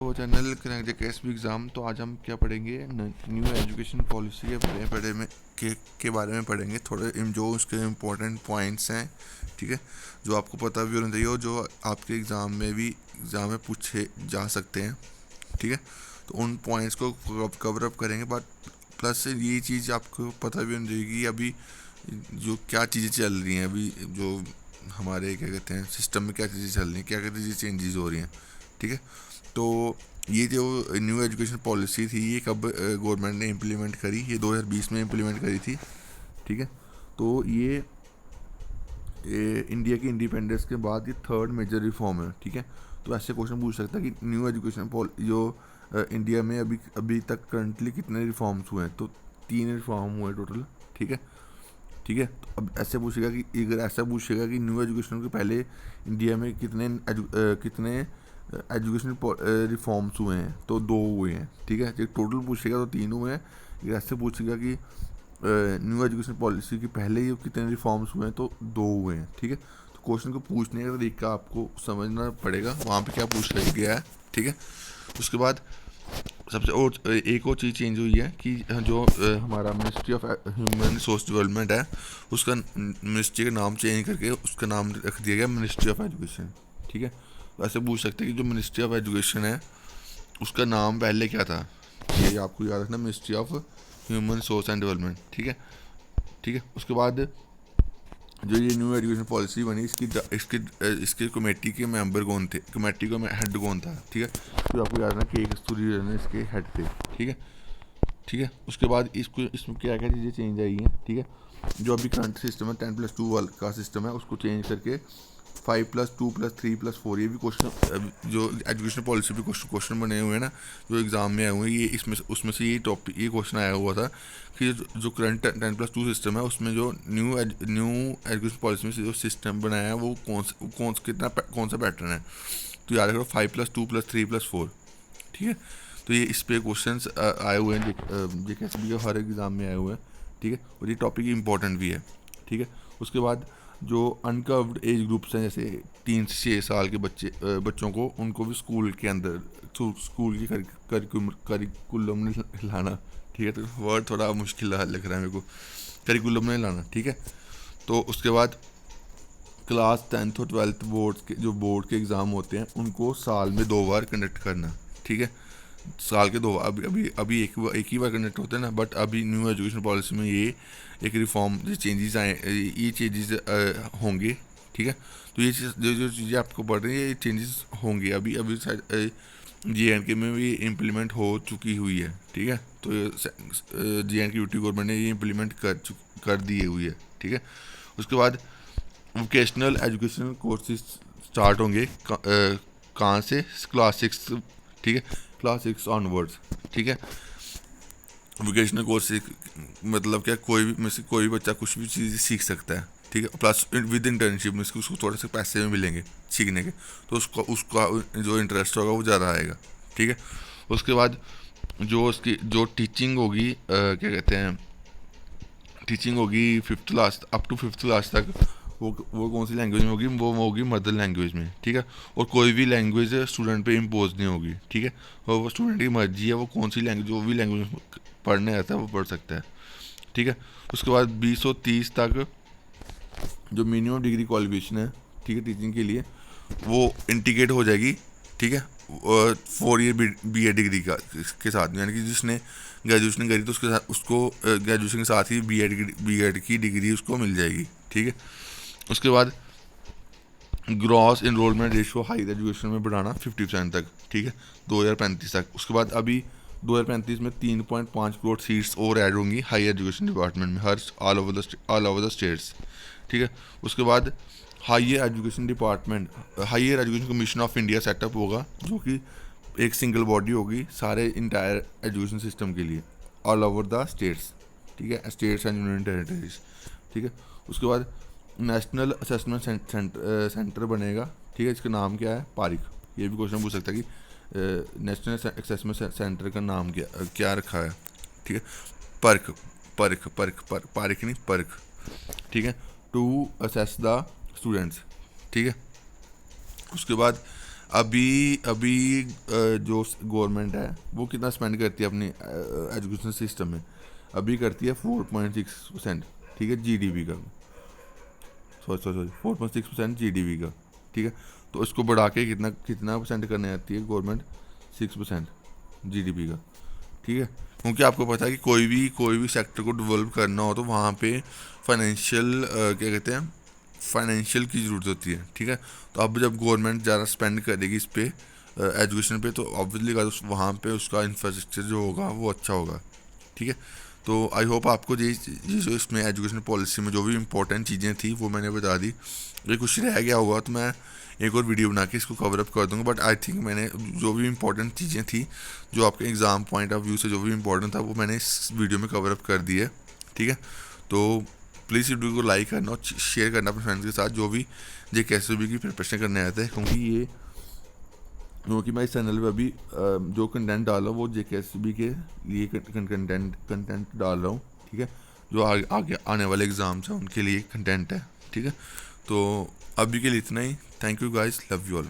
वो channel connect KSB exam. तो आज हम क्या पढ़ेंगे, न्यू एजुकेशन पॉलिसी के बारे में पढ़ेंगे। थोड़े जो उसके इम्पोर्टेंट पॉइंट्स हैं, ठीक है, जो आपको पता भी होना चाहिए और जो आपके एग्ज़ाम में पूछे जा सकते हैं, ठीक है। तो उन पॉइंट्स को कवर अप करेंगे। बट प्लस ये चीज़ आपको पता भी होनी चाहिए कि अभी जो क्या चीज़ें चल रही हैं, अभी जो हमारे क्या कहते हैं सिस्टम में क्या चीज़ें चल रही हैं, क्या क्या चीज़ें चेंजेस हो रही हैं, ठीक है। तो ये जो न्यू एजुकेशन पॉलिसी थी, ये कब गवर्नमेंट ने इम्प्लीमेंट करी? ये 2020 में इम्प्लीमेंट करी थी, ठीक है। तो ये इंडिया की इंडिपेंडेंस के बाद ये थर्ड मेजर रिफॉर्म है, ठीक है। तो ऐसे क्वेश्चन पूछ सकता है कि न्यू एजुकेशन जो इंडिया में अभी तक करंटली कितने रिफॉर्म्स हुए हैं? तो 3 रिफॉर्म हुए टोटल, ठीक है, ठीक है। तो अब ऐसे पूछेगा कि अगर ऐसा पूछेगा कि न्यू एजुकेशन के पहले इंडिया में कितने एजुकेशन रिफॉर्म्स हुए हैं, तो 2 हुए हैं, ठीक है। जब टोटल पूछेगा तो 3 हुए हैं। अगर ऐसे पूछेगा कि न्यू एजुकेशन पॉलिसी के पहले ये कितने रिफॉर्म्स हुए हैं, तो 2 हुए हैं, ठीक है। तो क्वेश्चन को पूछने का तरीका आपको समझना पड़ेगा, वहाँ पे क्या पूछ गया है, ठीक है। उसके बाद सबसे और एक और चीज़ चेंज हुई है कि जो हमारा ministry of human resource development है, उसका मिनिस्ट्री का नाम चेंज करके उसका नाम रख दिया गया मिनिस्ट्री ऑफ एजुकेशन, ठीक है। तो ऐसे पूछ सकते हैं कि जो मिनिस्ट्री ऑफ एजुकेशन है, उसका नाम पहले क्या था? ये आपको याद रखना, ministry of human resource and development, ठीक है, ठीक है। उसके बाद जो ये न्यू एजुकेशन पॉलिसी बनी, इसके कमेटी के मेंबर कौन थे, कमेटी का हेड कौन था, ठीक है। तो आपको याद रखना कि एक कस्तूरी रंगन इसके हेड थे, ठीक है, ठीक है। उसके बाद इसमें क्या क्या चीज़ें चेंज आई हैं, ठीक है। जो अभी करंट सिस्टम है 10+2 का सिस्टम है, उसको चेंज करके 5+2+3+4, ये भी क्वेश्चन जो एजुकेशन पॉलिसी पे क्वेश्चन बने हुए हैं ना, जो एग्ज़ाम में आए हुए हैं, ये उसमें से ये क्वेश्चन आया हुआ था कि जो करंट 10+2 सिस्टम है, उसमें जो न्यू एजुकेशन पॉलिसी में जो सिस्टम बनाया है, वो कौन सा पैटर्न है। तो याद रखो 5+2+3+4, ठीक है। तो ये इस पे क्वेश्चन आए हुए हैं, JKSB हर एग्ज़ाम में आए हुए हैं, ठीक है। और ये टॉपिक इंपॉर्टेंट भी है, ठीक है। उसके बाद जो अनकर्व्ड एज ग्रुप्स हैं, जैसे 3 से 6 साल के बच्चों को, उनको भी स्कूल के अंदर स्कूल की करिकुलम में लाना, ठीक है। तो वर्ड थोड़ा मुश्किल लग रहा है मेरे को, करिकुलम में लाना, ठीक है। तो उसके बाद क्लास 10th और 12th बोर्ड के एग्ज़ाम होते हैं, उनको साल में 2 बार कंडक्ट करना, ठीक है। साल के 2, अभी एक ही बार कंडक्ट होते हैं ना, बट अभी न्यू एजुकेशन पॉलिसी में ये एक रिफॉर्म, जो चेंजेस आए, ये चेंजेस होंगे, ठीक है। तो ये जो चीज़ें आपको पढ़ रही है, ये चेंजेस होंगे। अभी अभी शायद JNK में भी इम्प्लीमेंट हो चुकी हुई है, ठीक है। तो JNK यूटी गवर्नमेंट ने ये इम्प्लीमेंट कर दी हुई है, ठीक है। उसके बाद वोकेशनल एजुकेशन कोर्सेज स्टार्ट होंगे कहाँ से? क्लास 6, ठीक है, क्लास 6 ऑनवर्ड्स, ठीक है। वोकेशनल कोर्स मतलब क्या, कोई भी बच्चा कुछ भी चीज़ सीख सकता है, ठीक है। प्लस विद इंटर्नशिप में उसको थोड़े से पैसे में मिलेंगे सीखने के, तो उसका जो इंटरेस्ट होगा वो ज़्यादा आएगा, ठीक है। उसके बाद जो टीचिंग होगी, क्या कहते हैं, टीचिंग होगी 5th class up to 5th class तक, वो कौन सी लैंग्वेज में होगी? वो होगी मदर लैंग्वेज में, ठीक है। और कोई भी लैंग्वेज स्टूडेंट पे इम्पोज नहीं होगी, ठीक है। और वो स्टूडेंट की मर्जी है, वो कौन सी लैंग्वेज, जो भी लैंग्वेज पढ़ने आता है वो पढ़ सकता है, ठीक है। उसके बाद 2030 तक जो मिनिमम डिग्री क्वालिफिकेशन है, ठीक है, टीचिंग के लिए, वो इंटीग्रेट हो जाएगी, ठीक है, 4 ईयर BA डिग्री के साथ, यानी कि जिसने ग्रेजुएशन करी तो उसके साथ उसको ग्रेजुएशन के साथ ही बी एड की डिग्री उसको मिल जाएगी, ठीक है। उसके बाद gross enrolment ratio higher education में बढ़ाना 50% तक, ठीक है, 2035 तक। उसके बाद अभी 2035 में 3.5 करोड़ सीट्स और ऐड होंगी हायर एजुकेशन डिपार्टमेंट में, हर ऑल ओवर द स्टेट्स, ठीक है। उसके बाद higher education commission of India set up होगा, जो कि एक सिंगल बॉडी होगी सारे इंटायर एजुकेशन सिस्टम के लिए, ऑल ओवर द स्टेट्स, ठीक है, स्टेट्स एंड यूनियन टेरिटरीज, ठीक है। उसके बाद नेशनल असेसमेंट सेंटर बनेगा, ठीक है, इसका नाम क्या है? पारिक। ये भी क्वेश्चन पूछ सकता है कि नेशनल असेसमेंट सेंटर का नाम क्या रखा है, ठीक है। पर्क पर्क पर्क पर्क पारिक नहीं, पर्क, ठीक है, टू असेस द स्टूडेंट्स, ठीक है। उसके बाद अभी अभी जो गवर्नमेंट है वो कितना स्पेंड करती है अपनी एजुकेशन सिस्टम में, अभी करती है 4.6%, ठीक है, जीडीपी का, सॉरी 4.6% जीडीपी का, ठीक है। तो इसको बढ़ा के कितना कितना परसेंट करने आती है गवर्नमेंट, 6% जीडीपी का, ठीक है। क्योंकि आपको पता है कि कोई भी सेक्टर को डेवलप करना हो तो वहाँ पे फाइनेंशियल क्या कहते हैं, फाइनेंशियल की ज़रूरत होती है, ठीक है। तो अब जब गवर्नमेंट ज़्यादा स्पेंड करेगी इस पे एजुकेशन पे, तो ऑब्वियसली वहाँ पे उसका इंफ्रास्ट्रक्चर जो होगा वो अच्छा होगा, ठीक है। तो आई होप आपको ये जो इसमें एजुकेशन पॉलिसी में जो भी इंपॉर्टेंट चीज़ें थी वो मैंने बता दी। ये कुछ रह गया होगा तो मैं एक और वीडियो बना के इसको कवर अप कर दूंगा, बट आई थिंक मैंने जो भी इंपॉर्टेंट चीज़ें थी जो आपके एग्ज़ाम पॉइंट ऑफ व्यू से जो भी इंपॉर्टेंट था वो मैंने इस वीडियो में कवर अप कर दी है, ठीक है। तो प्लीज़ वीडियो को लाइक करना और शेयर करना अपने फ्रेंड्स के साथ जो भी JKSB की प्रिपरेशन करने आते हैं, क्योंकि मैं इस चैनल पे अभी जो कंटेंट डाल रहा हूँ वो JKSB के लिए कंटेंट डाल रहा हूँ, ठीक है। जो आगे आने वाले एग्ज़ाम्स हैं उनके लिए कंटेंट है, ठीक है। तो अभी के लिए इतना ही। Thank you guys, love you all.